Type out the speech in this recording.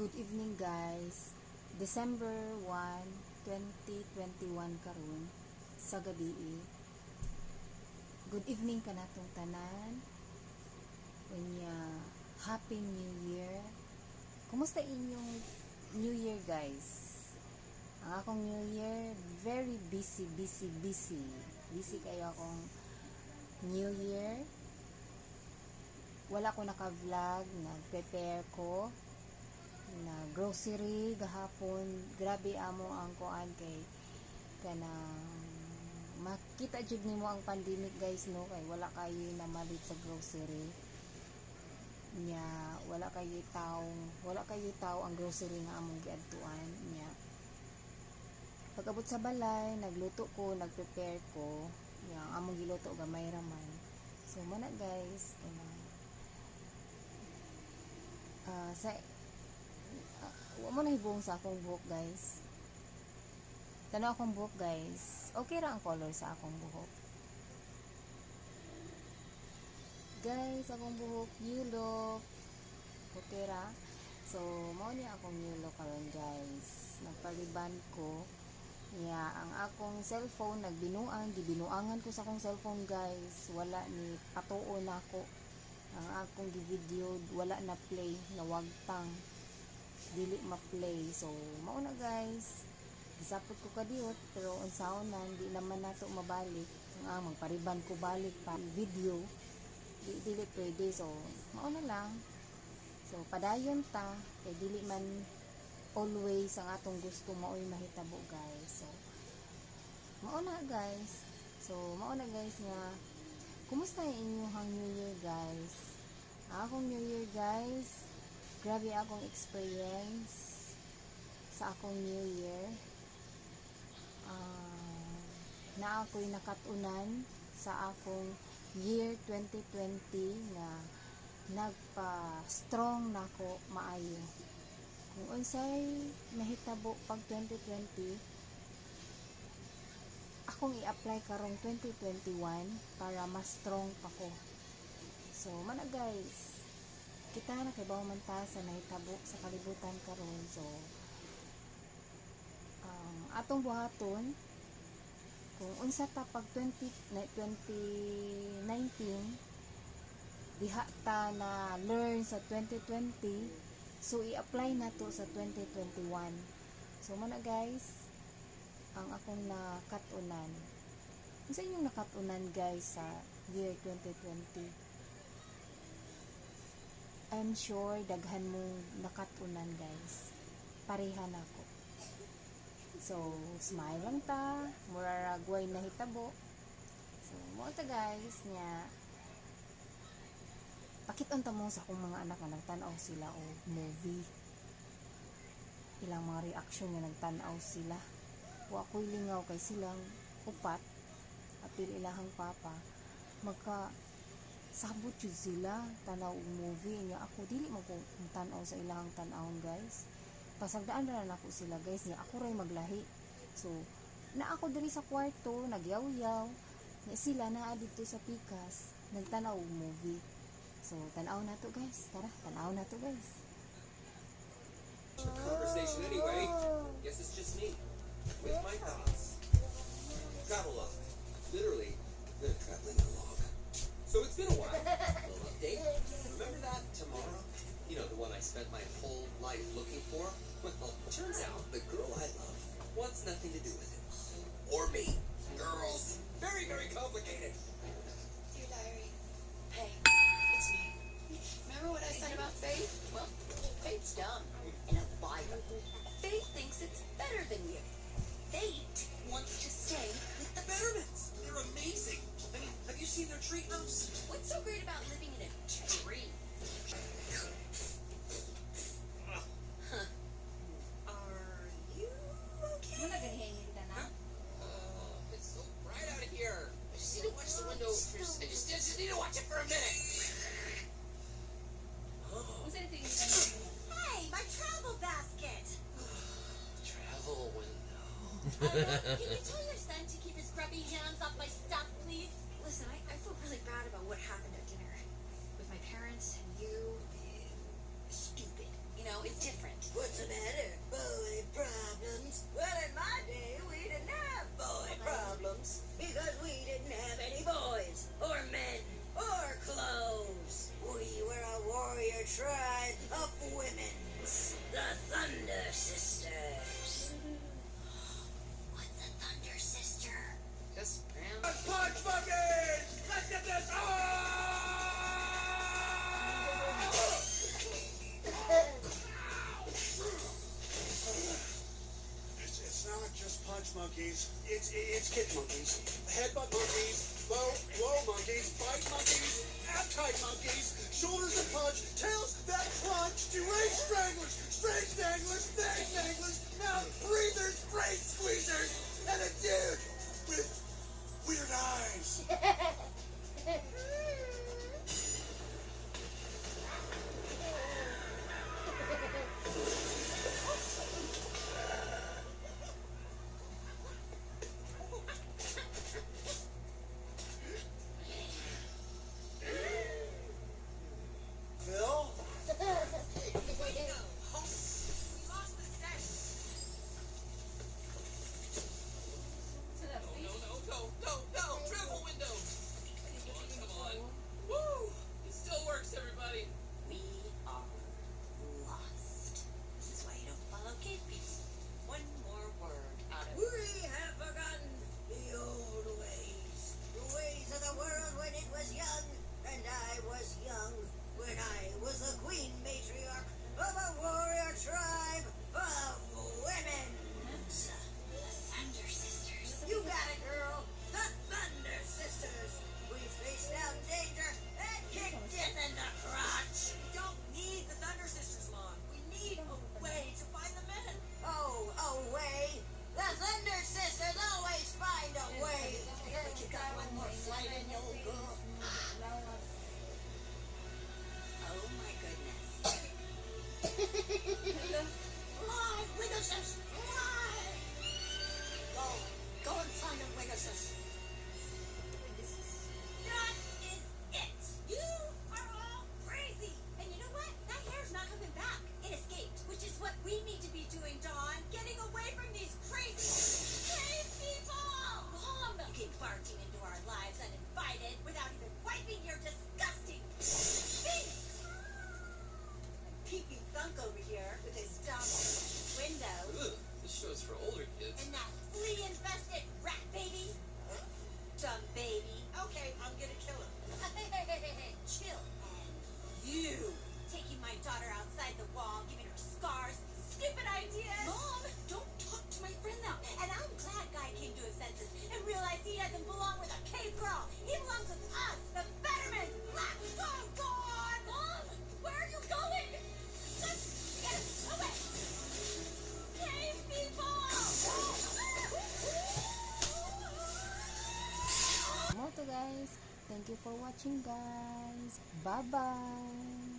Good evening guys. December 1, 2021 karon sa gabi. Good evening ka natong tanan. Unya, Happy New Year. Kumusta inyong New Year guys? Ang akong New Year, very busy. Busy kayo akong New Year. Wala ko naka-vlog, nag-prepare ko na grocery gahapon. Grabe amo ang kuan kay kanang makita jud nimo ang pandemic guys, no, kay wala kayo namalit sa grocery nya, wala kayo taw ang grocery nga among giadtuan nya. Pag-abot sa balay, nagluto ko, nag-prepare ko nya, ang among giluto gamay raman. So mana guys, kanang wa mo na hibong sa akong buhok guys. Tanaw akong buhok guys. Okay ra ang color sa akong buhok. Guys, akong buhok new look. Okay ra. So, mao ni akong new look karon guys. Nagpaliban ko. Ang akong cellphone gibinuangan ko sa akong cellphone guys. Wala ni patuon ako. Ang akong video wala na play, nawagtang. Dili ma-play. So, mao na guys. Gisapot ko kadiot pero unsaon na di naman nato mabalik. Magpariban ko balik pa video. Dili pwede. So, mao na lang. So, padayon ta kay dili man always ang atong gusto mao'y mahitabo guys. So, mao na guys. Nga kumusta yung inyong New Year guys? Akong New Year guys, grabe akong experience sa akong New Year. Na ako'y nakatunan sa akong year 2020 nga nagpa-strong nako maayo. Kung unsay mahitabo pag 2020, akong i-apply karong 2021 para mas strong pa ko. So, mana guys, kita na kay bawo man ta sa nahitabo sa kalibutan karon. So, atong buhaton kung unsa ta pag 2019 diha ta na learn sa 2020, so i-apply na to sa 2021. So, mana guys, ang akong nakatunan. Unsa inyong nakatunan guys sa year 2020? I'm sure daghan mong nakatunan guys. Pareha nako. So, smile lang ta, muraragway na hitabo. So, mo ta guys nya. Pakiton ta mo sa akong mga anak nga nagtan-aw sila o movie. Ilang mga reaction nga nagtan-aw sila. Wa ko'y lingaw kay silang upat apil ilahang papa magka sabot yun sila tanaw og movie nya. Ako dili mo ko tanaw sa ilahang tanawon guys. Pasagdaan na ako sila guys nya, ako ray maglahi. So na ako diri sa kwarto nagyaw-yaw nya, sila naa dito sa pikas nagtanaw og movie. So tanaw na to guys, tara tanaw na to guys. Conversation anyway. Guess it's just me with my thoughts. Travelogue. Literally, the traveling log. So it's been a while. A little update. Remember that tomorrow? You know, the one I spent my whole life looking for? Well, turns out the girl I love wants nothing to do with it. Or me. Girls. Very, very complicated. Dear diary. Hey, it's me. Remember what I said about Faith? Well, Faith's dumb and a liar. Faith thinks it's better than you. Fate wants to stay with the Betterments. They're amazing. I mean, have you seen their treatments? What's so great about living in a tree? Are you okay? It's so bright out here. I just need to watch the window. I just need to watch it for a minute. Hey, my travel basket! Travel window. Can you tell your son to keep his grubby hands off my stuff, please? Listen, I feel really bad about what happened at dinner. With my parents and you. Stupid. You know, it's different. monkeys. It's kick monkeys. Headbutt monkeys. Blow monkeys. Bite monkeys. Appetite monkeys. Shoulders that punch. Tails that crunch. Deranged stranglers. Strange danglers. Thang danglers. Mouth breathers. Brain squeezers. And a dude with weird eyes. Phil? No! Travel windows! Come on. Woo! It still works, everybody. We are lost. This is why you don't follow cavepeople. One more word out of We have forgotten the old ways. The ways of the world when it was young, and I was young when I was the queen matriarch of a warrior tribe of women. the Thunder Sisters. You got it, girl. The Thunder Sisters. We faced down danger and kicked death in the crotch. We don't need the Thunder Sisters, Mom. We need a way to find the men. Oh, a way. The Thunder Sisters always find a way. But you got one more flight in you, old girl. Oh my goodness. Fly, Wigglesons, fly! Go and find a Wigglesons. That is it. You are all crazy. And you know what? That hair's not coming back. It escaped, which is what we need to be doing, Dawn. Getting away from these crazy cave people. Mom, you came barging into our lives uninvited without even wiping your disgusting feet. Peepee Thunk over here with his dumb window Ugh, this show's for older kids. and that flea-infested rat baby. Dumb baby. Okay, I'm gonna kill him. Chill. And you taking my daughter outside the wall, giving her scars, stupid ideas. Mom, don't talk to my friend now. And I'm glad Guy came to his senses and realized he doesn't belong with a cave girl. He belongs with us, the Betterment. Let's go, Dawn. Mom, where are you going? Let's get away. Cave people. Moto guys, thank you for watching guys. Bye bye.